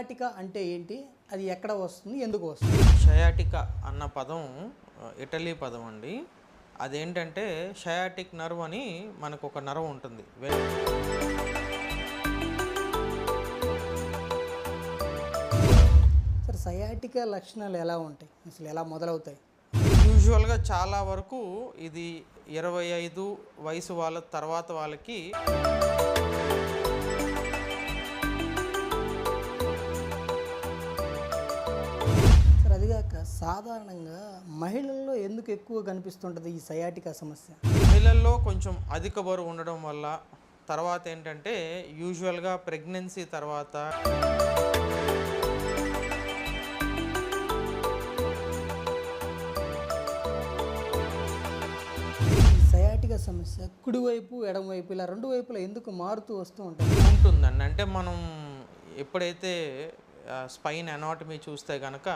Sciatica అంటే ఏంటి? అది ఎక్కడ వస్తుంది? ఎందుకు వస్తుంది? షయాటికా అన్న పదం ఇటలీ పదం అండి. అదేంటంటే షయాటిక్ నర్వ్ అని మనకు ఒక నర్వ్ ఉంటుంది. సరే, సయాటికా లక్షణాలు ఎలా ఉంటాయి? అసలు ఎలా మొదలవుతాయి? యూజువల్గా చాలా వరకు ఇది 25 వయసు వాళ్ళ తర్వాత వాళ్ళకి సరే, అదిగాక సాధారణంగా మహిళల్లో ఎందుకు ఎక్కువ కనిపిస్తుంటుంది ఈ సయాటికా సమస్య? మహిళల్లో కొంచెం అధిక బరువు ఉండడం వల్ల, తర్వాత ఏంటంటే యూజువల్గా ప్రెగ్నెన్సీ తర్వాత ఈ సయాటికా సమస్య కుడివైపు, ఎడమవైపు ఇలా రెండు వైపులా ఎందుకు మారుతూ వస్తూ ఉంటుంది? ఉంటుందండి. అంటే మనం ఎప్పుడైతే స్పైన్ అనాటమీ చూస్తే కనుక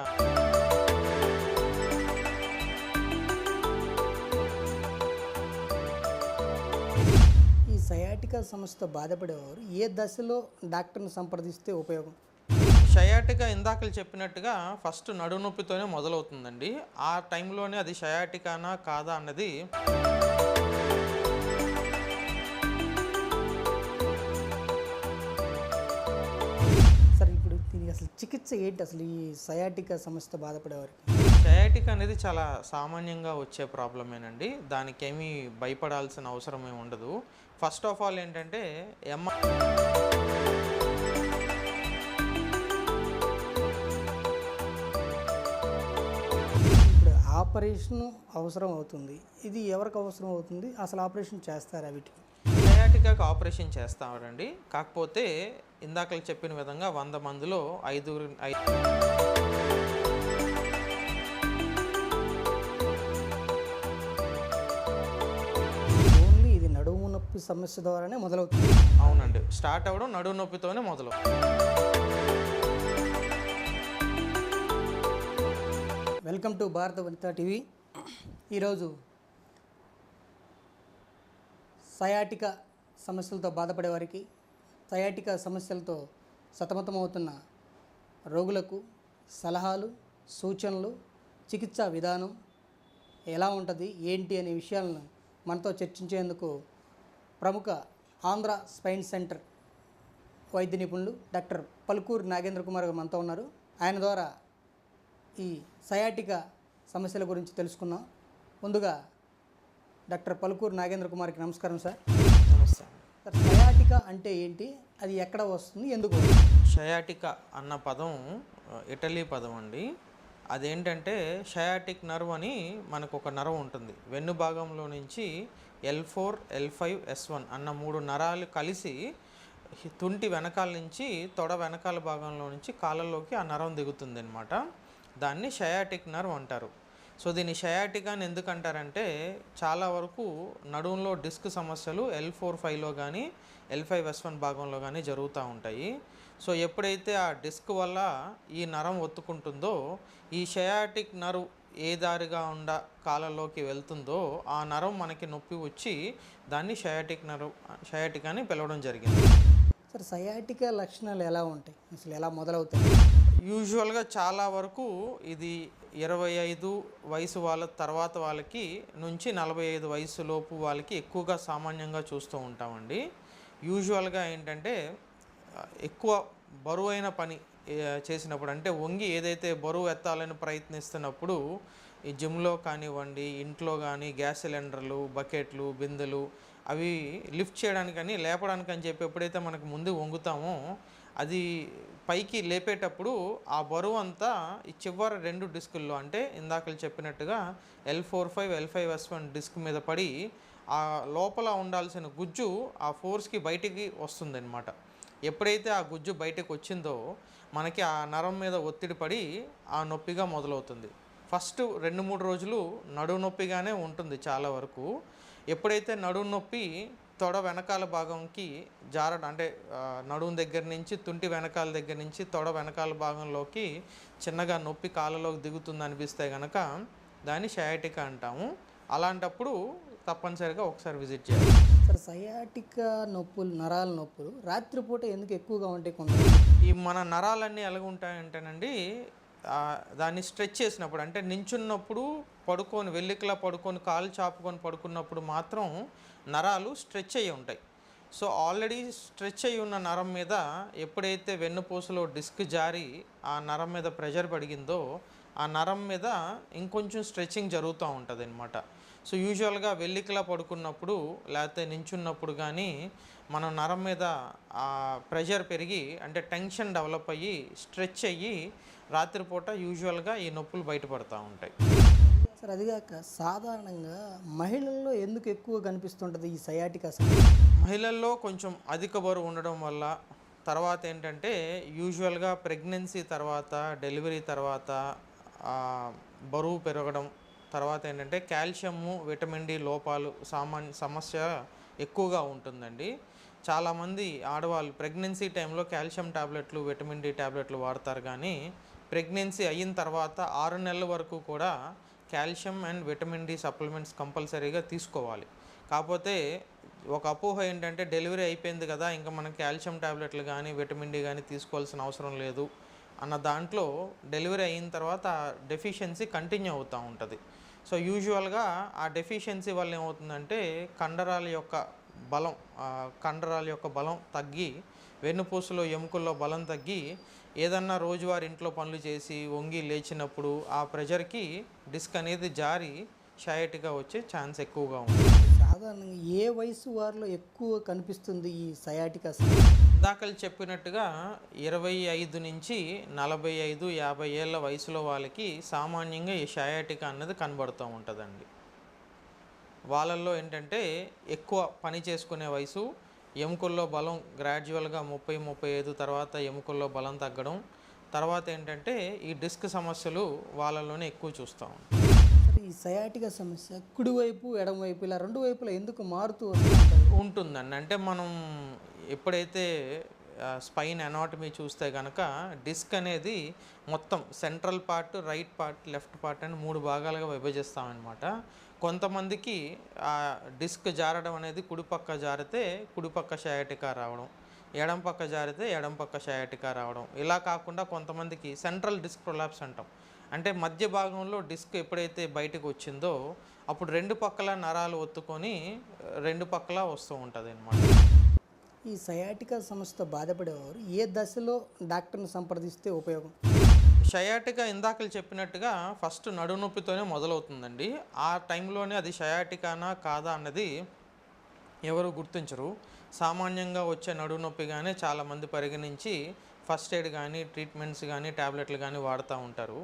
ఈ సయాటికా సమస్యతో బాధపడేవారు ఏ దశలో డాక్టర్ని సంప్రదిస్తే ఉపయోగం? షయాటికా ఇందాకలు చెప్పినట్టుగా ఫస్ట్ నడుము నొప్పితోనే మొదలవుతుందండి. ఆ టైంలోనే అది షయాటికానా కాదా అన్నది సరే, ఇప్పుడు దీనికి అసలు చికిత్స ఏంటి అసలు ఈ సయాటికా సమస్యతో బాధపడేవారికి? షయాటికా అనేది చాలా సామాన్యంగా వచ్చే ప్రాబ్లమేనండి. దానికి ఏమీ భయపడాల్సిన అవసరం ఏమి ఉండదు. ఫస్ట్ ఆఫ్ ఆల్ ఏంటంటే ఇప్పుడు ఆపరేషన్ అవసరం అవుతుంది. ఇది ఎవరికి అవసరం అవుతుంది? అసలు ఆపరేషన్ చేస్తారా వీటికి? షయాటికాకి ఆపరేషన్ చేస్తారండి. కాకపోతే ఇందాకలు చెప్పిన విధంగా 100 మందిలో 5 ఓన్లీ ఇది నడుము నొప్పి సమస్య ద్వారానే మొదలవుతుంది. అవునండి. స్టార్ట్ అవ్వడం నడుము నొప్పితోనే మొదలు. వెల్కమ్ టు భారత వనిత టీవీ. ఈరోజు సయాటికా సమస్యలతో బాధపడే వారికి, సయాటికా సమస్యలతో సతమతమవుతున్న రోగులకు సలహాలు, సూచనలు, చికిత్సా విధానం ఎలా ఉంటుంది, ఏంటి అనే విషయాలను మనతో చర్చించేందుకు ప్రముఖ ఆంధ్ర స్పైన్ సెంటర్ వైద్య నిపుణులు డాక్టర్ పలుకూరు నాగేంద్ర కుమార్ గారు మనతో ఉన్నారు. ఆయన ద్వారా ఈ సయాటికా సమస్యల గురించి తెలుసుకుందాం. ముందుగా డాక్టర్ పలుకూరు నాగేంద్ర కుమార్కి నమస్కారం సార్. నమస్తే. సార్, సయాటికా అంటే ఏంటి? అది ఎక్కడ వస్తుంది? ఎందుకు వస్తుంది? షయాటికా అన్న పదం ఇటలీ పదం అండి. అదేంటంటే షయాటిక్ నర్వ్ అని మనకు ఒక నర్వ్ ఉంటుంది. వెన్ను భాగంలో నుంచి L4, L5, S1 అన్న 3 నరాలు కలిసి తుంటి వెనకాల నుంచి తొడ వెనకాల భాగంలో నుంచి కాళ్ళలోకి ఆ నరం దిగుతుంది అనమాట. దాన్ని షయాటిక్ నర్వ్ అంటారు. సో దీన్ని షయాటికా అని ఎందుకు అంటారంటే చాలా వరకు నడుములో డిస్క్ సమస్యలు L4-5లో కానీ L5-S1 భాగంలో కానీ జరుగుతూ ఉంటాయి. సో ఎప్పుడైతే ఆ డిస్క్ వల్ల ఈ నరం ఒత్తుకుంటుందో, ఈ షయాటిక్ నర్వ్ ఏ దారిగా ఉండ కాళ్ళలోకి వెళ్తుందో ఆ నరం మనకి నొప్పి వచ్చి దాన్ని షయాటికా అని పిలవడం జరిగింది. సార్, సయాటికా లక్షణాలు ఎలా ఉంటాయి? అసలు ఎలా మొదలవుతాయి? యూజువల్గా చాలా వరకు ఇది 25 వయసు వాళ్ళ తర్వాత వాళ్ళకి నుంచి 45 వయసు లోపు వాళ్ళకి ఎక్కువగా సామాన్యంగా చూస్తూ ఉంటామండి. యూజువల్గా ఏంటంటే ఎక్కువ బరువైన పని చేసినప్పుడు, అంటే వంగి ఏదైతే బరువు ఎత్తాలని ప్రయత్నిస్తున్నప్పుడు ఈ జిమ్లో కానివ్వండి, ఇంట్లో కానీ గ్యాస్ సిలిండర్లు, బకెట్లు, బిందెలు అవి లిఫ్ట్ చేయడానికని లేపడానికని చెప్పి ఎప్పుడైతే మనకు ముందు వంగుతామో అది పైకి లేపేటప్పుడు ఆ బరువు అంతా ఈ చివరి 2 డిస్కుల్లో, అంటే ఇందాకలు చెప్పినట్టుగా L4-5, L5-S1 డిస్క్ మీద పడి ఆ లోపల ఉండాల్సిన గుజ్జు ఆ ఫోర్స్కి బయటికి వస్తుందన్నమాట. ఎప్పుడైతే ఆ గుజ్జు బయటకు వచ్చిందో మనకి ఆ నరం మీద ఒత్తిడి పడి ఆ నొప్పిగా మొదలవుతుంది. ఫస్ట్ 2-3 రోజులు నడుము నొప్పిగానే ఉంటుంది చాలా వరకు. ఎప్పుడైతే నడుము నొప్పి తొడ వెనకాల భాగంకి జారడం, అంటే నడుము దగ్గర నుంచి తుంటి వెనకాల దగ్గర నుంచి తొడ వెనకాల భాగంలోకి చిన్నగా నొప్పి కాళ్ళలోకి దిగుతుంది అనిపిస్తే కనుక దాన్ని షయాటికా అంటాము. అలాంటప్పుడు తప్పనిసరిగా ఒకసారి విజిట్ చేయాలి. సార్, సయాటికా నొప్పులు, నరాల నొప్పులు రాత్రిపూట ఎందుకు ఎక్కువగా ఉంటాయి? కొంత ఈ ఈ మన నరాలన్నీ ఎలాగ ఉంటాయంటేనండి, దాన్ని స్ట్రెచ్ చేసినప్పుడు అంటే నించున్నప్పుడు పడుకొని వెల్లికిలా పడుకొని కాలు చాపుకొని పడుకున్నప్పుడు మాత్రం నరాలు స్ట్రెచ్ అయ్యి ఉంటాయి. సో ఆల్రెడీ స్ట్రెచ్ అయ్యి ఉన్న నరం మీద ఎప్పుడైతే వెన్నుపూసలో డిస్క్ జారి ఆ నరం మీద ప్రెషర్ పడిగిందో ఆ నరం మీద ఇంకొంచెం స్ట్రెచ్చింగ్ జరుగుతూ ఉంటుంది అనమాట. సో యూజువల్గా వెల్లికిలా పడుకున్నప్పుడు లేకపోతే నించున్నప్పుడు కానీ మనం నరం మీద ఆ ప్రెషర్ పెరిగి అంటే టెన్షన్ డెవలప్ అయ్యి స్ట్రెచ్ అయ్యి రాత్రిపూట యూజువల్గా ఈ నొప్పులు బయటపడుతూ ఉంటాయి. సార్ అదిగాక సాధారణంగా మహిళల్లో ఎందుకు ఎక్కువ కనిపిస్తుంటుంది ఈ సయాటికా సమస్య? మహిళల్లో కొంచెం అధిక బరువు ఉండడం వల్ల, తర్వాత ఏంటంటే యూజువల్గా ప్రెగ్నెన్సీ తర్వాత డెలివరీ తర్వాత బరువు పెరగడం, తర్వాత ఏంటంటే కాల్షియము విటమిన్ డి లోపాలు సమస్య ఎక్కువగా ఉంటుందండి. చాలామంది ఆడవాళ్ళు ప్రెగ్నెన్సీ టైంలో కాల్షియం టాబ్లెట్లు విటమిన్ డి టాబ్లెట్లు వాడతారు, కానీ ప్రెగ్నెన్సీ అయిన తర్వాత 6 నెలల వరకు కూడా calcium and vitamin D supplements కంపల్సరీగా తీసుకోవాలి. కాకపోతే ఒక అపోహ ఏంటంటే డెలివరీ అయిపోయింది కదా, ఇంకా మనం కాల్షియం టాబ్లెట్లు కానీ విటమిన్ డి కానీ తీసుకోవాల్సిన అవసరం లేదు అన్న దాంట్లో డెలివరీ అయిన తర్వాత డెఫిషియన్సీ కంటిన్యూ అవుతూ ఉంటుంది. సో యూజువల్గా ఆ డెఫిషియన్సీ వల్ల ఏమవుతుందంటే కండరాల యొక్క బలం తగ్గి వెన్నుపూసలో ఎముకల్లో బలం తగ్గి ఏదన్నా రోజువారి ఇంట్లో పనులు చేసి వంగి లేచినప్పుడు ఆ ప్రెషర్కి డిస్క్ అనేది జారి షయాటికా వచ్చే ఛాన్స్ ఎక్కువగా ఉంది. సాధారణంగా ఏ వయసు వారిలో ఎక్కువ కనిపిస్తుంది ఈ సయాటికా సమస్య? ఇందాకలు చెప్పినట్టుగా 25 నుంచి 45, 50 ఏళ్ళ వయసులో వాళ్ళకి సామాన్యంగా ఈ షయాటికా అన్నది కనబడుతూ ఉంటుందండి. వాళ్ళల్లో ఏంటంటే ఎక్కువ పని చేసుకునే వయసు, ఎముకల్లో బలం గ్రాడ్యువల్గా 30-35 తర్వాత ఎముకల్లో బలం తగ్గడం, తర్వాత ఏంటంటే ఈ డిస్క్ సమస్యలు వాళ్ళలోనే ఎక్కువ చూస్తాం. ఈ సయాటికా సమస్య కుడివైపు ఎడమవైపు ఇలా రెండు వైపులా ఎందుకు మారుతూ ఉంటుందండి. అంటే మనం ఎప్పుడైతే స్పైన్ అనాటమీ చూస్తే కనుక డిస్క్ అనేది మొత్తం central part, right part, left part అని 3 భాగాలుగా విభజిస్తామన్నమాట. కొంతమందికి ఆ డిస్క్ జారడం అనేది కుడిపక్క జారితే కుడిపక్క షయాటికా రావడం, ఎడం పక్క జారితే ఎడం పక్క షయాటికా రావడం, ఇలా కాకుండా కొంతమందికి సెంట్రల్ డిస్క్ ప్రొలాప్స్ అంటాం. అంటే మధ్య భాగంలో డిస్క్ ఎప్పుడైతే బయటకు వచ్చిందో అప్పుడు 2 పక్కల నరాలు ఒత్తుకొని 2 పక్కల వస్తూ ఉంటుంది అన్నమాట. ఈ సయాటికా సమస్యతో బాధపడేవారు ఏ దశలో డాక్టర్ని సంప్రదిస్తే ఉపయోగం? షయాటికా ఇందాకలు చెప్పినట్టుగా ఫస్ట్ నడునొప్పితోనే మొదలవుతుందండి. ఆ టైంలోనే అది షయాటికానా కాదా అన్నది ఎవరు గుర్తించరు. సామాన్యంగా వచ్చే నడునొప్పిగానే చాలామంది పరిగణించి ఫస్ట్ ఎయిడ్ కానీ ట్రీట్మెంట్స్ కానీ ట్యాబ్లెట్లు కానీ వాడుతూ ఉంటారు.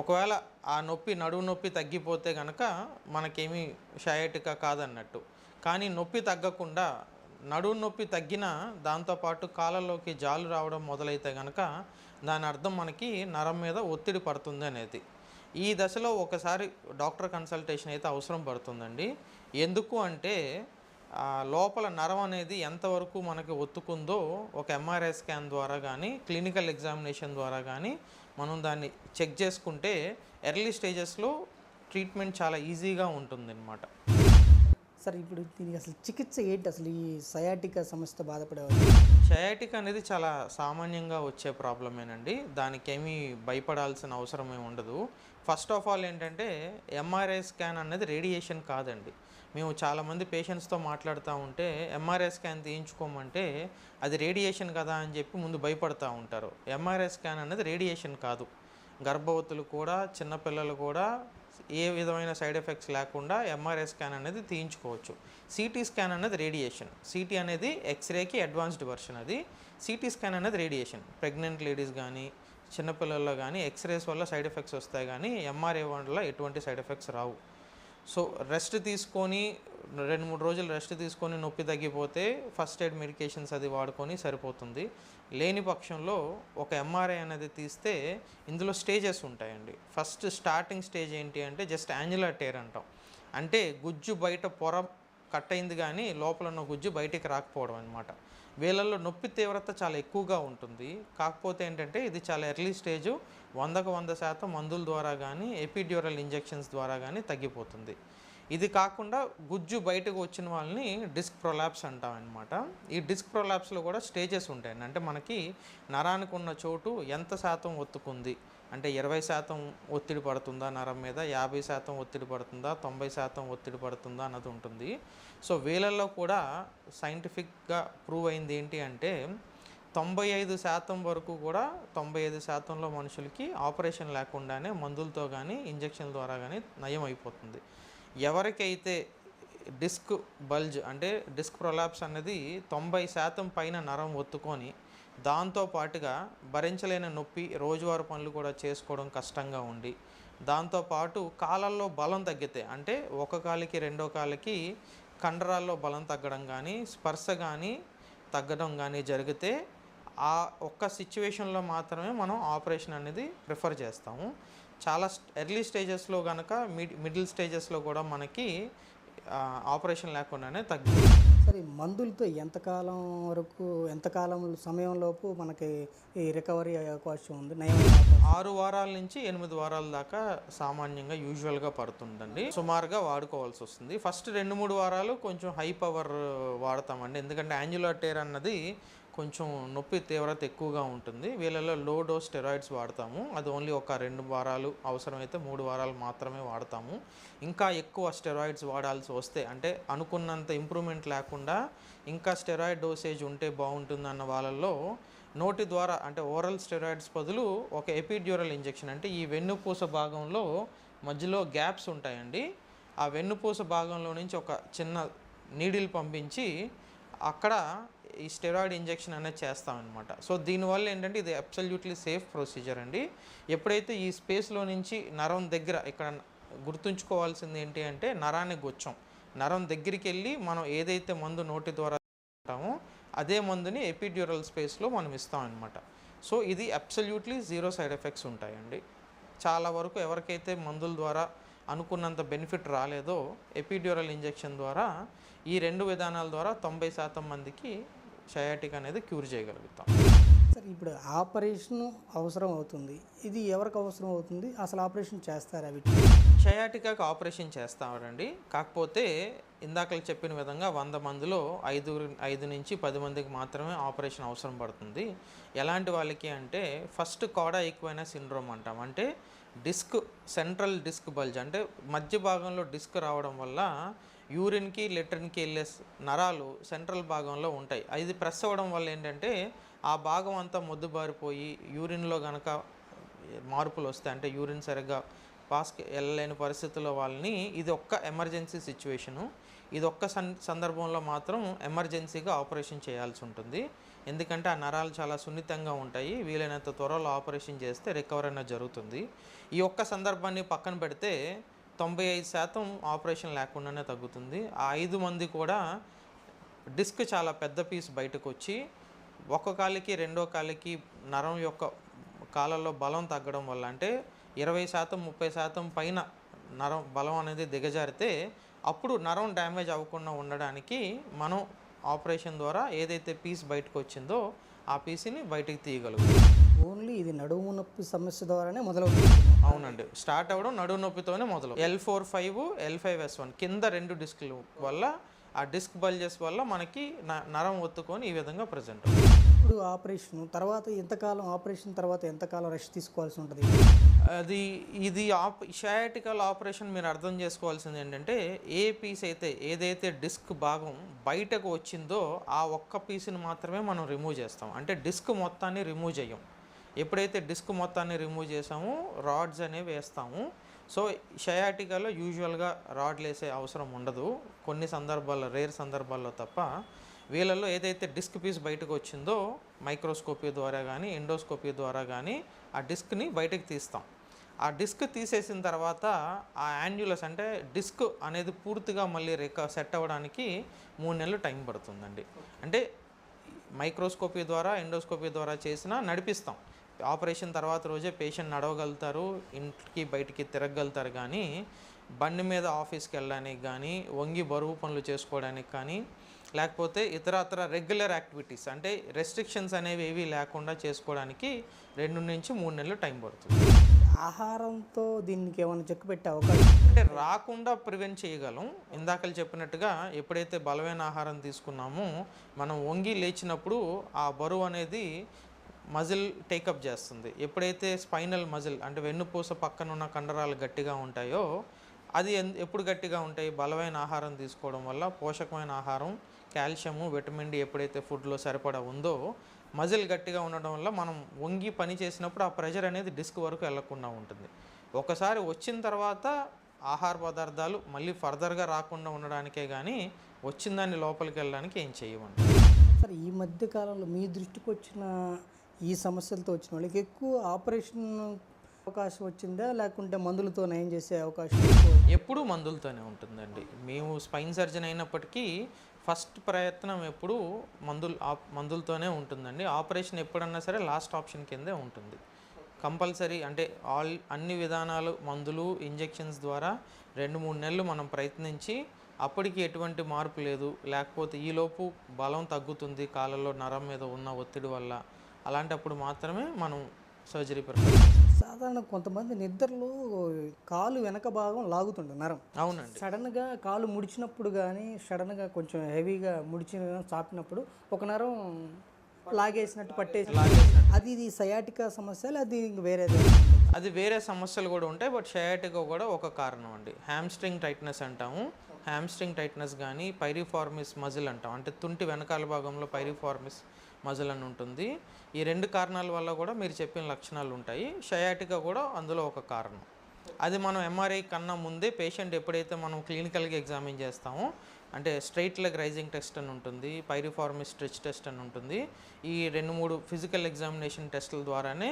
ఒకవేళ ఆ నడుము నొప్పి తగ్గిపోతే కనుక మనకేమీ షయాటికా కాదన్నట్టు. కానీ నొప్పి తగ్గకుండా నడుము నొప్పి తగ్గిన దాంతోపాటు కాళ్ళలోకి జాలు రావడం మొదలైతే కనుక దాని అర్థం మనకి నరం మీద ఒత్తిడి పడుతుంది అనేది. ఈ దశలో ఒకసారి డాక్టర్ కన్సల్టేషన్ అయితే అవసరం పడుతుందండి. ఎందుకు అంటే లోపల నరం అనేది ఎంతవరకు మనకి ఒత్తుకుందో ఒక ఎంఆర్ఐ స్కాన్ ద్వారా కానీ క్లినికల్ ఎగ్జామినేషన్ ద్వారా కానీ మనం దాన్ని చెక్ చేసుకుంటే ఎర్లీ స్టేజెస్లో ట్రీట్మెంట్ చాలా ఈజీగా ఉంటుందన్నమాట. సార్ ఇప్పుడు దీనికి అసలు చికిత్స ఏంటి అసలు ఈ సయాటికా సమస్యతో బాధపడేవారు? షయాటికా అనేది చాలా సామాన్యంగా వచ్చే ప్రాబ్లమేనండి. దానికి ఏమీ భయపడాల్సిన అవసరమే ఉండదు. ఫస్ట్ ఆఫ్ ఆల్ ఏంటంటే ఎంఆర్ఐ స్కాన్ అనేది రేడియేషన్ కాదండి. మేము చాలామంది పేషెంట్స్తో మాట్లాడుతూ ఉంటే ఎంఆర్ఐ స్కాన్ తీయించుకోమంటే అది రేడియేషన్ కదా అని చెప్పి ముందు భయపడుతూ ఉంటారు. ఎంఆర్ఐ స్కాన్ అనేది రేడియేషన్ కాదు. గర్భవతులు కూడా చిన్నపిల్లలు కూడా ఏ విధమైన సైడ్ ఎఫెక్ట్స్ లేకుండా ఎంఆర్ఐ స్కాన్ అనేది తీయించుకోవచ్చు. సిటీ స్కాన్ అనేది రేడియేషన్. సిటీ అనేది ఎక్స్రేకి అడ్వాన్స్డ్ వర్షన్. అది సిటీ స్కాన్ అనేది రేడియేషన్. ప్రెగ్నెంట్ లేడీస్ కానీ చిన్నపిల్లల్లో కానీ ఎక్స్రేస్ వల్ల సైడ్ ఎఫెక్ట్స్ వస్తాయి, కానీ ఎంఆర్ఐ వల్ల ఎటువంటి సైడ్ ఎఫెక్ట్స్ రావు. సో రెస్ట్ తీసుకొని 2-3 రోజులు రెస్ట్ తీసుకొని నొప్పి తగ్గిపోతే ఫస్ట్ ఎయిడ్ మెడికేషన్స్ అది వాడుకొని సరిపోతుంది. లేని పక్షంలో ఒక ఎంఆర్ఐ అనేది తీస్తే ఇందులో స్టేజెస్ ఉంటాయండి. ఫస్ట్ స్టార్టింగ్ స్టేజ్ ఏంటి అంటే జస్ట్ యాంజులర్ టేర్ అంటాం. అంటే గుజ్జు బయట పొర కట్ అయింది కానీ లోపల ఉన్న గుజ్జు బయటికి రాకపోవడం అనమాట. వీళ్ళల్లో నొప్పి తీవ్రత చాలా ఎక్కువగా ఉంటుంది. కాకపోతే ఏంటంటే ఇది చాలా ఎర్లీ స్టేజు, 100% మందుల ద్వారా కానీ ఎపిడ్యూరల్ ఇంజెక్షన్స్ ద్వారా కానీ తగ్గిపోతుంది. ఇది కాకుండా గుజ్జు బయటకు వచ్చిన వాళ్ళని డిస్క్ ప్రొలాప్స్ అంటాం అనమాట. ఈ డిస్క్ ప్రొలాప్స్లో కూడా స్టేజెస్ ఉంటాయండి. అంటే మనకి నరానికి ఉన్న చోటు ఎంత శాతం ఒత్తుకుంది, అంటే 20% ఒత్తిడి పడుతుందా నరం మీద, 50% ఒత్తిడి పడుతుందా, 90% ఒత్తిడి పడుతుందా అన్నది ఉంటుంది. సో వీళ్ళల్లో కూడా సైంటిఫిక్గా ప్రూవ్ అయింది ఏంటి అంటే 95% వరకు కూడా 95%లో మనుషులకి ఆపరేషన్ లేకుండానే మందులతో కానీ ఇంజెక్షన్ ద్వారా కానీ నయం అయిపోతుంది. ఎవరికైతే డిస్క్ బల్జ్ అంటే డిస్క్ ప్రొలాప్స్ అనేది 90% పైన నరం ఒత్తుకొని దాంతో పాటుగా భరించలేని నొప్పి, రోజువారీ పనులు కూడా చేసుకోవడం కష్టంగా ఉండి, దాంతోపాటు కాళ్ళల్లో బలం తగ్గితే అంటే ఒక కాలికి రెండో కాలికి కండరాల్లో బలం తగ్గడం కానీ స్పర్శ కానీ తగ్గడం కానీ జరిగితే ఆ ఒక్క సిచ్యువేషన్లో మాత్రమే మనం ఆపరేషన్ అనేది ప్రిఫర్ చేస్తాము. చాలా ఎర్లీ స్టేజెస్లో కనుక మిడిల్ స్టేజెస్లో కూడా మనకి ఆపరేషన్ లేకుండానే తగ్గింది. సరే, ఈ మందులతో ఎంతకాలం వరకు ఎంతకాలం సమయంలోపు మనకి ఈ రికవరీ అయ్యే అవకాశం ఉంది, నయం అయ్యే అవకాశం? 6 వారాల నుంచి 8 వారాల దాకా సామాన్యంగా యూజువల్గా పడుతుందండి. సుమారుగా వాడుకోవాల్సి వస్తుంది. ఫస్ట్ 2-3 వారాలు కొంచెం హై పవర్ వాడతామండి. ఎందుకంటే యాంజులార్ టేర్ అన్నది కొంచెం నొప్పి తీవ్రత ఎక్కువగా ఉంటుంది. వీళ్ళలో లో డోస్ స్టెరాయిడ్స్ వాడతాము. అది ఓన్లీ ఒక 2 వారాలు, అవసరమైతే 3 వారాలు మాత్రమే వాడతాము. ఇంకా ఎక్కువ స్టెరాయిడ్స్ వాడాల్సి వస్తే అంటే అనుకున్నంత ఇంప్రూవ్మెంట్ లేకుండా ఇంకా స్టెరాయిడ్ డోసేజ్ ఉంటే బాగుంటుందన్న వాళ్ళల్లో నోటి ద్వారా అంటే ఓరల్ స్టెరాయిడ్స్ బదులు ఒక ఎపిడ్యూరల్ ఇంజెక్షన్, అంటే ఈ వెన్నుపూస భాగంలో మధ్యలో గ్యాప్స్ ఉంటాయండి. ఆ వెన్నుపూస భాగంలో నుంచి ఒక చిన్న నీడిల్ పంపించి అక్కడ ఈ స్టెరాయిడ్ ఇంజెక్షన్ అనేది చేస్తామన్నమాట. సో దీనివల్ల ఏంటంటే ఇది అబ్సల్యూట్లీ సేఫ్ ప్రొసీజర్ అండి. ఎప్పుడైతే ఈ స్పేస్లో నుంచి నరం దగ్గర ఇక్కడ గుర్తుంచుకోవాల్సింది ఏంటి అంటే నరాన్ని గుచ్చం, నరం దగ్గరికి వెళ్ళి మనం ఏదైతే మందు నోటి ద్వారా ఉంటామో అదే మందుని ఎపిడ్యూరల్ స్పేస్లో మనం ఇస్తామన్నమాట. సో ఇది అబ్సల్యూట్లీ 0 సైడ్ ఎఫెక్ట్స్ ఉంటాయండి. చాలా వరకు ఎవరికైతే మందుల ద్వారా అనుకున్నంత బెనిఫిట్ రాలేదో ఎపిడ్యూరల్ ఇంజెక్షన్ ద్వారా ఈ 2 విధానాల ద్వారా 90% మందికి సయాటిక్ అనేది క్యూర్ చేయగలుగుతాం. సరే, ఇప్పుడు ఆపరేషన్ అవసరం అవుతుంది, ఇది ఎవరికి అవసరం అవుతుంది, అసలు ఆపరేషన్ చేస్తారా వీటికి? షయాటికాకి ఆపరేషన్ చేస్తామండి. కాకపోతే ఇందాక చెప్పిన విధంగా 100 మందిలో 5 నుంచి 10 మందికి మాత్రమే ఆపరేషన్ అవసరం పడుతుంది. ఎలాంటి వాళ్ళకి అంటే ఫస్ట్ కోడా ఈక్వైనా సిండ్రోమ్ అంటాం. అంటే డిస్క్ సెంట్రల్ డిస్క్ బల్జ్ అంటే మధ్య భాగంలో డిస్క్ రావడం వల్ల యూరిన్కి లెట్రిన్కి వెళ్ళే నరాలు సెంట్రల్ భాగంలో ఉంటాయి. అది ప్రెస్ అవ్వడం వల్ల ఏంటంటే ఆ భాగం అంతా మొద్దుబారిపోయి యూరిన్లో కనుక మార్పులు వస్తాయి, అంటే యూరిన్ సరిగ్గా పాస్కి వెళ్ళలేని పరిస్థితుల్లో వాళ్ళని ఇది ఒక్క ఎమర్జెన్సీ సిచ్యువేషను. ఇది ఒక్క సందర్భంలో మాత్రం ఎమర్జెన్సీగా ఆపరేషన్ చేయాల్సి ఉంటుంది. ఎందుకంటే ఆ నరాలు చాలా సున్నితంగా ఉంటాయి. వీలైనంత త్వరలో ఆపరేషన్ చేస్తే రికవర్ అనేది జరుగుతుంది. ఈ ఒక్క సందర్భాన్ని పక్కన పెడితే 95% ఆపరేషన్ లేకుండానే తగ్గుతుంది. ఆ 5 మంది కూడా డిస్క్ చాలా పెద్ద పీస్ బయటకు వచ్చి ఒక కాలికి రెండో కాలికి నరం యొక్క కాళ్ళల్లో బలం తగ్గడం వల్ల అంటే 20% 30% పైన నరం బలం అనేది దిగజారితే అప్పుడు నరం డ్యామేజ్ అవ్వకుండా ఉండడానికి మనం ఆపరేషన్ ద్వారా ఏదైతే పీస్ బయటకు వచ్చిందో ఆ పీస్ని బయటికి తీయగలుగుతాం. ఓన్లీ ఇది నడుము నొప్పి సమస్య ద్వారానే మొదలవుతుంది? అవునండి, స్టార్ట్ అవ్వడం నడుము నొప్పితోనే మొదలు. L4-5 L5S1 కింద 2 డిస్క్లు వల్ల ఆ డిస్క్ బల్జెస్ వల్ల మనకి నరం ఒత్తుకొని ఈ విధంగా ప్రజెంట్. ఇప్పుడు ఆపరేషన్ తర్వాత ఎంతకాలం రెస్ట్ తీసుకోవాల్సి ఉంటుంది? ఇది షయాటికల్ ఆపరేషన్ మీరు అర్థం చేసుకోవాల్సింది ఏంటంటే ఏ పీస్ అయితే ఏదైతే డిస్క్ భాగం బయటకు వచ్చిందో ఆ ఒక్క పీస్ని మాత్రమే మనం రిమూవ్ చేస్తాం. అంటే డిస్క్ మొత్తాన్ని రిమూవ్ చేయం. ఎప్పుడైతే డిస్క్ మొత్తాన్ని రిమూవ్ చేసామో రాడ్స్ అనేవి వేస్తాము. సో షయాటికాలో యూజువల్గా రాడ్లు వేసే అవసరం ఉండదు, కొన్ని సందర్భాల్లో రేర్ సందర్భాల్లో తప్ప. వీళ్ళల్లో ఏదైతే డిస్క్ పీస్ బయటకు వచ్చిందో మైక్రోస్కోపీ ద్వారా కానీ ఎండోస్కోపీ ద్వారా కానీ ఆ డిస్క్ని బయటకు తీస్తాం. ఆ డిస్క్ తీసేసిన తర్వాత ఆ యాన్యులస్ అంటే డిస్క్ అనేది పూర్తిగా మళ్ళీ సెట్ అవ్వడానికి 3 నెలలు టైం పడుతుందండి. అంటే మైక్రోస్కోపీ ద్వారా ఎండోస్కోపీ ద్వారా చేసినా నడిపిస్తాం. ఆపరేషన్ తర్వాత రోజే పేషెంట్ నడవగలుగుతారు, ఇంటికి బయటికి తిరగలుగుతారు. కానీ బండి మీద ఆఫీస్కి వెళ్ళడానికి కానీ వంగి బరువు పనులు చేసుకోవడానికి కానీ లేకపోతే ఇతరత్ర రెగ్యులర్ యాక్టివిటీస్ అంటే రెస్ట్రిక్షన్స్ అనేవి ఏవి లేకుండా చేసుకోవడానికి 2 నుంచి 3 నెలలు టైం పడుతుంది. ఆహారంతో దీనికి ఏమైనా చెక్ పెట్టే అవకాశం? అంటే రాకుండా ప్రివెంట్ చేయగలం. ఇందాకలు చెప్పినట్టుగా ఎప్పుడైతే బలమైన ఆహారం తీసుకున్నామో మనం వంగి లేచినప్పుడు ఆ బరువు అనేది మజిల్ టేకప్ చేస్తుంది. ఎప్పుడైతే స్పైనల్ మజిల్ అంటే వెన్నుపూస పక్కన ఉన్న కండరాలు గట్టిగా ఉంటాయో అది ఎప్పుడు గట్టిగా ఉంటాయి? బలమైన ఆహారం తీసుకోవడం వల్ల. పోషకమైన ఆహారం, కాల్షియము, విటమిన్ డి ఎప్పుడైతే ఫుడ్లో సరిపడా ఉందో మజిల్ గట్టిగా ఉండడం వల్ల మనం వంగి పని చేసినప్పుడు ఆ ప్రెషర్ అనేది డిస్క్ వరకు వెళ్లకుండా ఉంటుంది. ఒకసారి వచ్చిన తర్వాత ఆహార పదార్థాలు మళ్ళీ ఫర్దర్గా రాకుండా ఉండడానికే కానీ వచ్చిన దాన్ని లోపలికి వెళ్ళడానికి ఏం చేయమండి. సరే, ఈ మధ్య కాలంలో మీ దృష్టికి వచ్చిన ఈ సమస్యలతో వచ్చిన వాళ్ళకి ఎక్కువ ఆపరేషన్ అవకాశం వచ్చిందా, లేకుంటే మందులతో నయం చేసే అవకాశం ఎక్కువ? ఎప్పుడూ మందులతోనే ఉంటుందండి. మేము స్పైన్ సర్జన్ అయినప్పటికీ ఫస్ట్ ప్రయత్నం ఎప్పుడూ మందులతోనే ఉంటుందండి. ఆపరేషన్ ఎప్పుడన్నా సరే లాస్ట్ ఆప్షన్ కిందే ఉంటుంది. కంపల్సరీ అంటే అన్ని విధానాలు మందులు, ఇంజెక్షన్స్ ద్వారా 2-3 నెలలు మనం ప్రయత్నించి అప్పటికి ఎటువంటి మార్పు లేదు, లేకపోతే ఈలోపు బలం తగ్గుతుంది కాళ్ళలో నరం మీద ఉన్న ఒత్తిడి వల్ల, అలాంటప్పుడు మాత్రమే మనం సర్జరీ ప్రిఫర్ చేస్తాం. సాధారణ కొంతమంది నిద్రలో కాలు వెనక భాగం లాగుతుంది నరం. అవునండి. సడన్గా కాలు ముడిచినప్పుడు కానీ, సడన్గా కొంచెం హెవీగా చాపినప్పుడు ఒక నరం లాగేసినట్టు పట్టేసి, అది ఇది సయాటికా సమస్య, అది వేరేది? అది వేరే సమస్యలు కూడా ఉంటాయి, బట్ షయాటికా కూడా ఒక కారణం అండి. హ్యామ్స్ట్రింగ్ టైట్నెస్ అంటాము. హ్యామ్స్ట్రింగ్ టైట్నెస్ కానీ పైరిఫార్మిస్ మజిల్ అంటాం, అంటే తుంటి వెనకాల భాగంలో పైరిఫార్మిస్ మజిల్ అని ఉంటుంది. ఈ 2 కారణాల వల్ల కూడా మీరు చెప్పిన లక్షణాలు ఉంటాయి. షయాటికా కూడా అందులో ఒక కారణం. అది మనం ఎంఆర్ఐ కన్నా ముందే పేషెంట్ ఎప్పుడైతే మనం క్లినికల్గా ఎగ్జామిన్ చేస్తామో, అంటే స్ట్రైట్ లెగ్ రైజింగ్ టెస్ట్ అని ఉంటుంది, పైరిఫార్మిస్ స్ట్రెచ్ టెస్ట్ అని ఉంటుంది. ఈ 2-3 ఫిజికల్ ఎగ్జామినేషన్ టెస్టుల ద్వారానే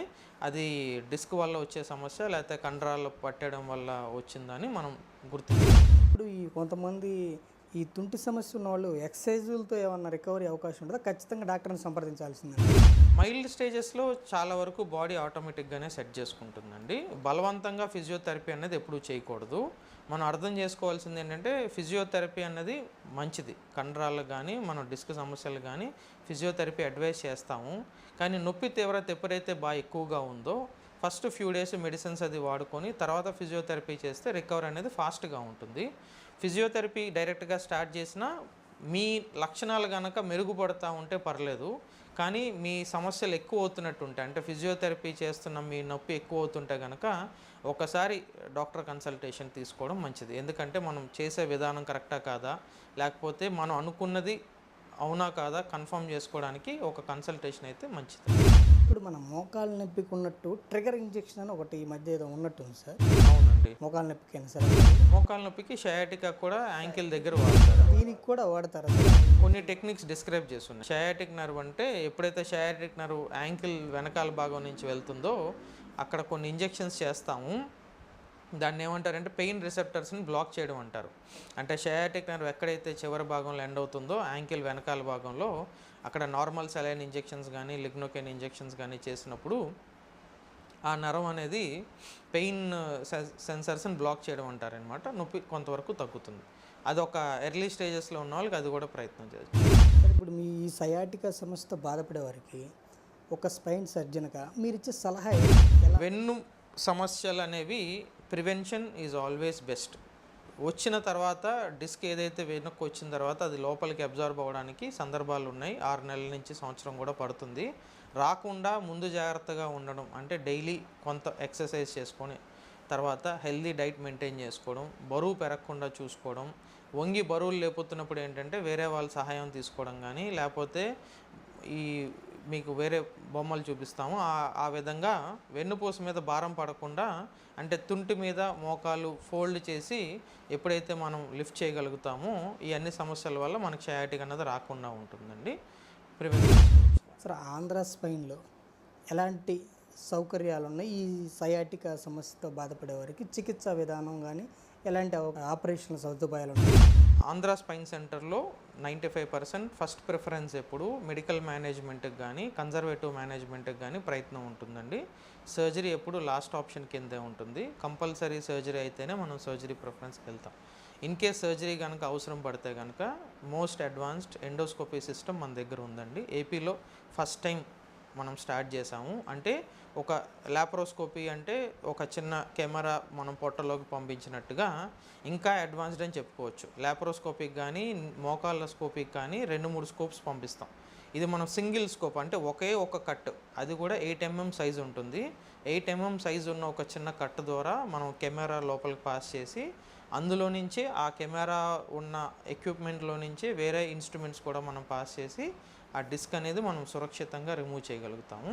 అది డిస్క్ వల్ల వచ్చే సమస్య లేకపోతే కండరాలు పట్టడం వల్ల వచ్చిందని మనం గుర్తించాలి. ఇప్పుడు ఈ కొంతమంది ఈ తుంటి సమస్య ఉన్న వాళ్ళు ఎక్సర్సైజులతో ఏమన్నా రికవరీ అవకాశం ఉంటుందా? ఖచ్చితంగా డాక్టర్ని సంప్రదించాల్సిందే. మైల్డ్ స్టేజెస్లో చాలా వరకు బాడీ ఆటోమేటిక్గానే సెట్ చేసుకుంటుందండి. బలవంతంగా ఫిజియోథెరపీ అనేది ఎప్పుడూ చేయకూడదు. మనం అర్థం చేసుకోవాల్సింది ఏంటంటే ఫిజియోథెరపీ అన్నది మంచిది. కండరాలకు కానీ మనం డిస్క్ సమస్యలు కానీ ఫిజియోథెరపీ అడ్వైస్ చేస్తాము. కానీ నొప్పి తీవ్రత ఎప్పుడైతే బాగా ఎక్కువగా ఉందో ఫస్ట్ ఫ్యూ డేస్ మెడిసిన్స్ అది వాడుకొని తర్వాత ఫిజియోథెరపీ చేస్తే రికవర్ అనేది ఫాస్ట్గా ఉంటుంది. ఫిజియోథెరపీ డైరెక్ట్గా స్టార్ట్ చేసినా మీ లక్షణాలు కనుక మెరుగుపడతా ఉంటే పర్లేదు, కానీ మీ సమస్యలు ఎక్కువ అవుతున్నట్టు ఉంటాయి, అంటే ఫిజియోథెరపీ చేస్తున్న మీ నొప్పి ఎక్కువ అవుతుంటే కనుక ఒకసారి డాక్టర్ కన్సల్టేషన్ తీసుకోవడం మంచిది. ఎందుకంటే మనం చేసే విధానం కరెక్టా కాదా, లేకపోతే మనం అనుకున్నది అవునా కాదా కన్ఫర్మ్ చేసుకోవడానికి ఒక కన్సల్టేషన్ అయితే మంచిది. ఇప్పుడు మన మోకాలు నొప్పికి ఉన్నట్టు ట్రిగర్ ఇంజెక్షన్ అని ఒకటి ఈ మధ్య ఏదో ఉన్నట్టుంది సార్. అవునండి. మోకాలు నొప్పికి అయినా సరే, మోకాళ్ళ నొప్పికి షయాటికా కూడా యాంకిల్ దగ్గర వాడతారు. దీనికి కూడా వాడతారు. కొన్ని టెక్నిక్స్ డిస్క్రైబ్ చేస్తున్నాయి. షయాటిక్ నర్వ్ అంటే ఎప్పుడైతే షయాటిక్ నర్వ్ యాంకిల్ వెనకాల భాగం నుంచి వెళ్తుందో అక్కడ కొన్ని ఇంజెక్షన్స్ చేస్తాము. దాన్ని ఏమంటారంటే పెయిన్ రిసెప్టర్స్ని బ్లాక్ చేయడం అంటారు. అంటే షయాటిక్ నర్వ్ ఎక్కడైతే చివరి భాగంలో ఎండ్ అవుతుందో యాంకిల్ వెనకాల భాగంలో అక్కడ నార్మల్ సెలైన్ ఇంజెక్షన్స్ కానీ లిగ్నోకెన్ ఇంజెక్షన్స్ కానీ చేసినప్పుడు ఆ నరం అనేది పెయిన్ సెన్సర్స్ని బ్లాక్ చేయడం అంటారనమాట. నొప్పి కొంతవరకు తగ్గుతుంది. అది ఒక ఎర్లీ స్టేజెస్లో ఉన్న వాళ్ళకి అది కూడా ప్రయత్నం చేయొచ్చు. ఇప్పుడు మీ ఈ సయాటికా సమస్యతో బాధపడే వారికి ఒక స్పైన్ సర్జన్గా మీరు ఇచ్చే సలహా వెన్ను సమస్యలు అనేవి ప్రివెన్షన్ ఈజ్ ఆల్వేస్ బెస్ట్. వచ్చిన తర్వాత డిస్క్ ఏదైతే వెనక్కి వచ్చిన తర్వాత అది లోపలికి అబ్జర్వ్ అవ్వడానికి సందర్భాలు ఉన్నాయి. 6 నెలల నుంచి సంవత్సరం కూడా పడుతుంది. రాకుండా ముందు జాగ్రత్తగా ఉండడం అంటే డైలీ కొంత ఎక్సర్సైజ్ చేసుకొని తర్వాత హెల్దీ డైట్ మెయింటైన్ చేసుకోవడం, బరువు పెరగకుండా చూసుకోవడం, వంగి బరువులు లేపుతున్నప్పుడు ఏంటంటే వేరే వాళ్ళ సహాయం తీసుకోవడం కానీ లేకపోతే ఈ మీకు వేరే బొమ్మలు చూపిస్తాము ఆ విధంగా వెన్నుపూస మీద భారం పడకుండా అంటే తుంటి మీద మోకాలు ఫోల్డ్ చేసి ఎప్పుడైతే మనం లిఫ్ట్ చేయగలుగుతామో ఈ అన్ని సమస్యల వల్ల మనకి షయాటిక్ అన్నది రాకుండా ఉంటుందండి. ప్రివెంట్ సార్, ఆంధ్ర స్పైన్లో ఎలాంటి సౌకర్యాలు ఉన్నాయి? ఈ సయాటికా సమస్యతో బాధపడే వారికి చికిత్సా విధానం కానీ ఎలాంటి ఆపరేషన్ల సదుపాయాలు ఉన్నాయి? ఆంధ్ర స్పైన్ సెంటర్లో 95% ఫస్ట్ ప్రిఫరెన్స్ ఎప్పుడు మెడికల్ మేనేజ్మెంట్కి కానీ కన్జర్వేటివ్ మేనేజ్మెంట్కి కానీ ప్రయత్నం ఉంటుందండి. సర్జరీ ఎప్పుడు లాస్ట్ ఆప్షన్ కిందే ఉంటుంది. కంపల్సరీ సర్జరీ అయితేనే మనం సర్జరీ ప్రిఫరెన్స్కి వెళ్తాం. ఇన్ కేస్ సర్జరీ కనుక అవసరం పడితే కనుక మోస్ట్ అడ్వాన్స్డ్ ఎండోస్కోపీ సిస్టమ్ మన దగ్గర ఉందండి. ఏపీలో ఫస్ట్ టైం మనం స్టార్ట్ చేసాము. అంటే ఒక లాప్రోస్కోపీ అంటే ఒక చిన్న కెమెరా మనం పొట్టలోకి పంపించినట్టుగా ఇంకా అడ్వాన్స్డ్ అని చెప్పుకోవచ్చు. లాప్రోస్కోపీకి కానీ మోకాళ్ళ స్కోపీకి కానీ 2-3 స్కోప్స్ పంపిస్తాం. ఇది మనం సింగిల్ స్కోప్ అంటే ఒకే ఒక కట్, అది కూడా 8 mm సైజు ఉంటుంది. 8 mm సైజు ఉన్న ఒక చిన్న కట్ ద్వారా మనం కెమెరా లోపలికి పాస్ చేసి అందులో నుంచి ఆ కెమెరా ఉన్న ఎక్విప్మెంట్లో నుంచి వేరే ఇన్స్ట్రుమెంట్స్ కూడా మనం పాస్ చేసి ఆ డిస్క్ అనేది మనం సురక్షితంగా రిమూవ్ చేయగలుగుతాము.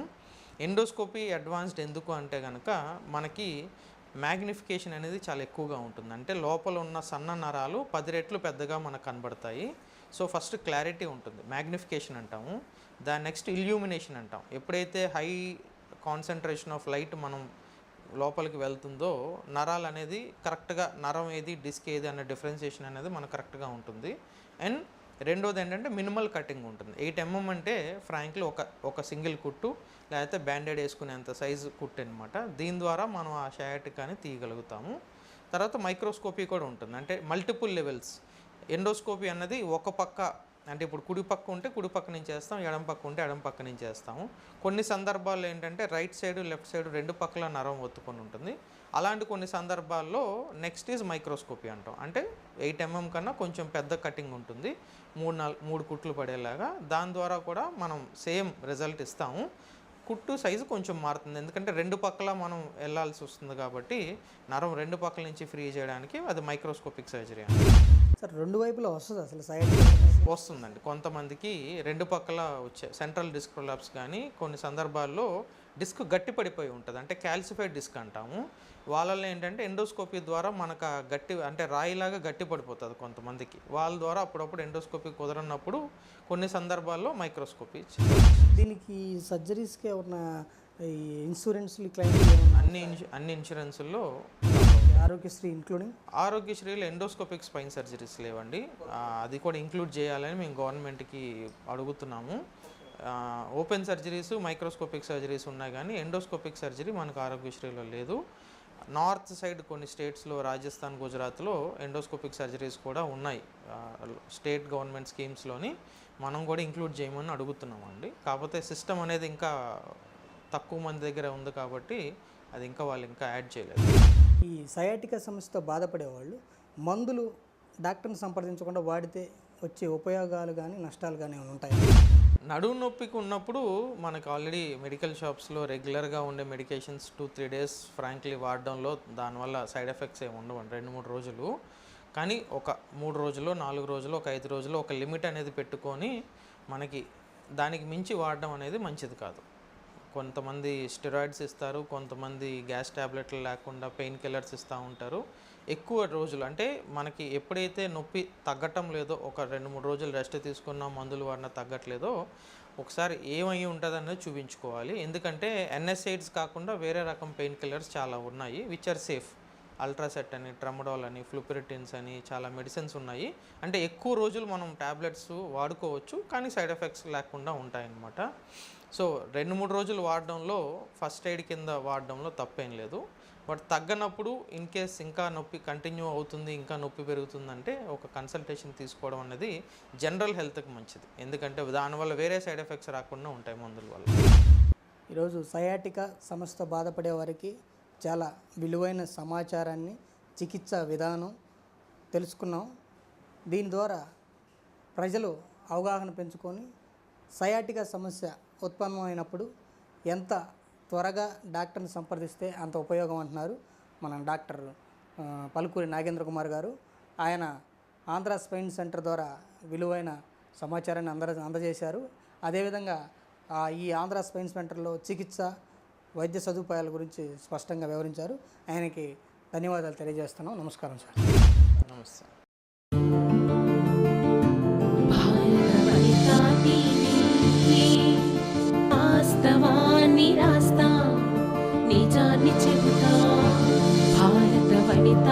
ఎండోస్కోపీ అడ్వాన్స్డ్ ఎందుకు అంటే కనుక మనకి మ్యాగ్నిఫికేషన్ అనేది చాలా ఎక్కువగా ఉంటుంది. అంటే లోపల ఉన్న సన్న నరాలు 10 రెట్లు పెద్దగా మనకు కనబడతాయి. సో ఫస్ట్ క్లారిటీ ఉంటుంది, మ్యాగ్నిఫికేషన్ అంటాము. దాని నెక్స్ట్ ఇల్యూమినేషన్ అంటాం. ఎప్పుడైతే హై కాన్సన్ట్రేషన్ ఆఫ్ లైట్ మనం లోపలికి వెళ్తుందో నరాలు అనేది కరెక్ట్గా నరం ఏది డిస్క్ ఏది అనే డిఫరెన్సియేషన్ అనేది మనకు కరెక్ట్గా ఉంటుంది. అండ్ రెండోది ఏంటంటే మినిమల్ కటింగ్ ఉంటుంది. 8 mm అంటే ఫ్రాంక్లీ ఒక సింగిల్ కుట్టు లేకపోతే బ్యాండేడ్ వేసుకునేంత సైజు కుట్టు అనమాట. దీని ద్వారా మనం ఆ షయాటికాని తీయగలుగుతాము. తర్వాత మైక్రోస్కోపీ కూడా ఉంటుంది, అంటే మల్టిపుల్ లెవెల్స్. ఎండోస్కోపీ అన్నది ఒక పక్క, అంటే ఇప్పుడు కుడి పక్క ఉంటే కుడి పక్క నుంచి చేస్తాం, ఎడమ పక్క ఉంటే ఎడమ పక్క నుంచి చేస్తాము. కొన్ని సందర్భాల్లో ఏంటంటే రైట్ సైడ్ లెఫ్ట్ సైడ్ 2 పక్కల నరం ఒత్తుకొని ఉంటుంది. అలాంటి కొన్ని సందర్భాల్లో నెక్స్ట్ ఈజ్ మైక్రోస్కోపీ అంటాం. అంటే 8 mm కన్నా కొంచెం పెద్ద కటింగ్ ఉంటుంది, 3 కుట్లు పడేలాగా. దాని ద్వారా కూడా మనం సేమ్ రిజల్ట్ ఇస్తాము. కుట్టు సైజు కొంచెం మారుతుంది, ఎందుకంటే 2 పక్కల మనం వెళ్ళాల్సి వస్తుంది కాబట్టి నరం 2 పక్కల నుంచి ఫ్రీ చేయడానికి అది మైక్రోస్కోపిక్ సర్జరీ అండి. సార్ 2 వైపులా వస్తుంది అసలు సయాటికా? వస్తుందండి. కొంతమందికి 2 పక్కల వచ్చే సెంట్రల్ డిస్క్ ప్రొలాప్స్ కానీ కొన్ని సందర్భాల్లో డిస్క్ గట్టి పడిపోయి ఉంటుంది, అంటే క్యాల్సిఫైడ్ డిస్క్ అంటాము. వాళ్ళలో ఏంటంటే ఎండోస్కోపీ ద్వారా మనకు ఆ గట్టి అంటే రాయిలాగా గట్టి పడిపోతుంది కొంతమందికి. వాళ్ళ ద్వారా అప్పుడప్పుడు ఎండోస్కోపీ కుదరనప్పుడు కొన్ని సందర్భాల్లో మైక్రోస్కోపీ. దీనికి సర్జరీస్కి ఏమన్నా ఈ ఇన్సూరెన్స్లు క్లెయిమ్ అన్ని ఇన్సూరెన్సుల్లో ఆరోగ్యశ్రీ ఇంక్లూడింగ్? ఆరోగ్యశ్రీలో ఎండోస్కోపిక్ స్పైన్ సర్జరీస్ లేవండి. అది కూడా ఇంక్లూడ్ చేయాలని మేము గవర్నమెంట్కి అడుగుతున్నాము. ఓపెన్ సర్జరీస్ మైక్రోస్కోపిక్ సర్జరీస్ ఉన్నాయి కానీ ఎండోస్కోపిక్ సర్జరీ మనకు ఆరోగ్యశ్రీలో లేదు. నార్త్ సైడ్ కొన్ని స్టేట్స్లో రాజస్థాన్ గుజరాత్లో ఎండోస్కోపిక్ సర్జరీస్ కూడా ఉన్నాయి. స్టేట్ గవర్నమెంట్ స్కీమ్స్లోని మనం కూడా ఇంక్లూడ్ చేయమని అడుగుతున్నామండి. కాకపోతే సిస్టమ్ అనేది ఇంకా తక్కువ మంది దగ్గర ఉంది కాబట్టి అది ఇంకా వాళ్ళు ఇంకా యాడ్ చేయలేదు. ఈ సయాటికా సమస్యతో బాధపడేవాళ్ళు మందులు డాక్టర్ని సంప్రదించకుండా వాడితే వచ్చే ఉపయోగాలు కానీ నష్టాలు కానీ ఏమైనా ఉంటాయి? నడుము నొప్పికి ఉన్నప్పుడు మనకు ఆల్రెడీ మెడికల్ షాప్స్లో రెగ్యులర్గా ఉండే మెడికేషన్స్ 2-3 days ఫ్రాంక్లీ వాడడంలో దానివల్ల సైడ్ ఎఫెక్ట్స్ ఏమి ఉండవండి 2-3 రోజులు. కానీ ఒక 3 రోజులు 4 రోజులు ఒక 5 రోజులు ఒక లిమిట్ అనేది పెట్టుకొని మనకి దానికి మించి వాడడం అనేది మంచిది కాదు. కొంతమంది స్టెరాయిడ్స్ ఇస్తారు, కొంతమంది గ్యాస్ ట్యాబ్లెట్లు లేకుండా పెయిన్ కిల్లర్స్ ఇస్తూ ఉంటారు. ఎక్కువ రోజులు అంటే మనకి ఎప్పుడైతే నొప్పి తగ్గటం లేదో, ఒక 2-3 రోజులు రెస్ట్ తీసుకున్నా మందులు వాడినా తగ్గట్లేదో ఒకసారి ఏమై ఉంటుంది అనేది చూపించుకోవాలి. ఎందుకంటే ఎన్ఎస్ఐడ్స్ కాకుండా వేరే రకం పెయిన్ కిల్లర్స్ చాలా ఉన్నాయి విచ్ ఆర్ సేఫ్. అల్ట్రాసెట్ అని, ట్రమడాల్ అని, ఫ్లూపిరిటిన్స్ అని చాలా మెడిసిన్స్ ఉన్నాయి. అంటే ఎక్కువ రోజులు మనం ట్యాబ్లెట్స్ వాడుకోవచ్చు కానీ సైడ్ ఎఫెక్ట్స్ లేకుండా ఉంటాయన్నమాట. సో 2-3 రోజులు వాడడంలో ఫస్ట్ ఎయిడ్ కింద వాడడంలో తప్పేం లేదు. బట్ తగ్గనప్పుడు ఇన్ కేస్ ఇంకా నొప్పి కంటిన్యూ అవుతుంది, ఇంకా నొప్పి పెరుగుతుందంటే ఒక కన్సల్టేషన్ తీసుకోవడం అనేది జనరల్ హెల్త్కి మంచిది. ఎందుకంటే దానివల్ల వేరే సైడ్ ఎఫెక్ట్స్ రాకుండా ఉంటాయి మందుల వల్ల. ఈరోజు సయాటికా సమస్యతో బాధపడే వారికి చాలా విలువైన సమాచారాన్ని, చికిత్స విధానం తెలుసుకున్నాం. దీని ద్వారా ప్రజలు అవగాహన పెంచుకొని సయాటికా సమస్య ఉత్పన్నమైనప్పుడు ఎంత త్వరగా డాక్టర్ని సంప్రదిస్తే అంత ఉపయోగం అంటున్నారు మన డాక్టర్ పలుకూరి నాగేంద్ర కుమార్ గారు. ఆయన ఆంధ్ర స్పైన్ సెంటర్ ద్వారా విలువైన సమాచారాన్ని అందజేశారు. అదేవిధంగా ఈ ఆంధ్ర స్పైన్ సెంటర్లో చికిత్స, వైద్య సదుపాయాల గురించి స్పష్టంగా వివరించారు. ఆయనకి ధన్యవాదాలు తెలియజేస్తున్నాం. నమస్కారం సార్. నమస్తే. వాస్తవాన్ని రాస్తా, నిజాన్ని చెబుతా, భారత వనిత